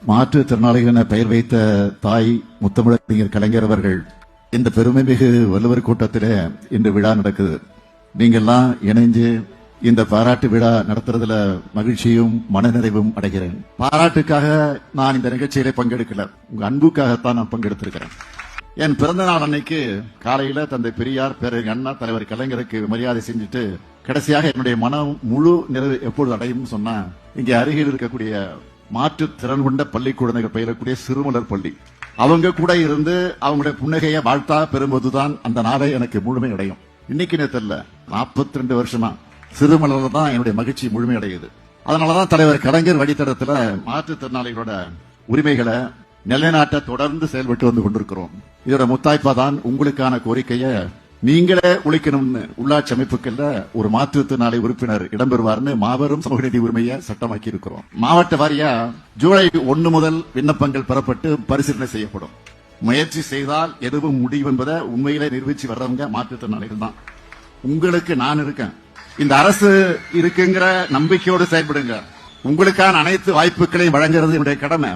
மாற்றுத்திறனாளிகள் என பெயர் வைத்த தாய் முத்தமிழறிஞர் கலைஞர் அவர்கள் இந்த பெருமை மிகு வள்ளுவர் கூட்டத்திலே இன்று விழா நடக்குது. நீங்கெல்லாம் இணைஞ்சு இந்த பாராட்டு விழா நடத்துறதுல மகிழ்ச்சியும் மனநிறைவும் அடைகிறேன். பாராட்டுக்காக நான் இந்த நிகழ்ச்சியிலே பங்கெடுக்கல, உங்க அன்புக்காகத்தான் நான் பங்கெடுத்திருக்கிறேன். என் பிறந்த நாள் அன்னைக்கு காலையில தந்தை பெரியார் பேரறிஞர் அண்ணா தலைவர் கலைஞருக்கு மரியாதை செஞ்சுட்டு கடைசியாக என்னுடைய மனம் முழு நிறைவு எப்பொழுது அடையும் சொன்னா, இங்கே அருகில் இருக்கக்கூடிய மாற்றுத்திறன் கொண்ட பள்ளி குழந்தைகள் பயிலக்கூடிய சிறுமலர் பள்ளி அவங்க கூட இருந்து அவங்களுடைய புன்னகையை வாழ்த்தா பெறும்போதுதான் அந்த நாளை எனக்கு முழுமை அடையும். இன்னைக்கு நேரத்தில் 42 வருஷமா சிறுமலர்ல தான் என்னுடைய மகிழ்ச்சி முழுமை அடையுது. அதனாலதான் தலைவர் கலைஞர் வழித்தடத்துல மாற்றுத்திறனாளிகளோட உரிமைகளை நிலைநாட்ட தொடர்ந்து செயல்பட்டு வந்து கொண்டிருக்கிறோம். இதோட முத்தாய்ப்பா தான் உங்களுக்கான கோரிக்கையை நீங்களே உழைக்கணும்னு உள்ளாட்சி அமைப்புகள்ல ஒரு மாற்றுத்திறனாளி உறுப்பினர் இடம்பெறுவார்னு மாபெரும் சமூக நீதி உரிமையை சட்டமாக்கி இருக்கிறோம். மாவட்ட வாரியா ஜூலை 1 முதல் விண்ணப்பங்கள் பெறப்பட்டு பரிசீலனை செய்யப்படும். முயற்சி செய்தால் எதுவும் முடியும் என்பதை உண்மையிலே நிரூபிச்சு வர்றவங்க மாற்றுத்திறனாளிகள் தான். உங்களுக்கு நான் இருக்கேன், இந்த அரசு இருக்குங்கிற நம்பிக்கையோடு செயல்படுங்க. உங்களுக்கான அனைத்து வாய்ப்புகளையும் வழங்குறது என்னுடைய கடமை.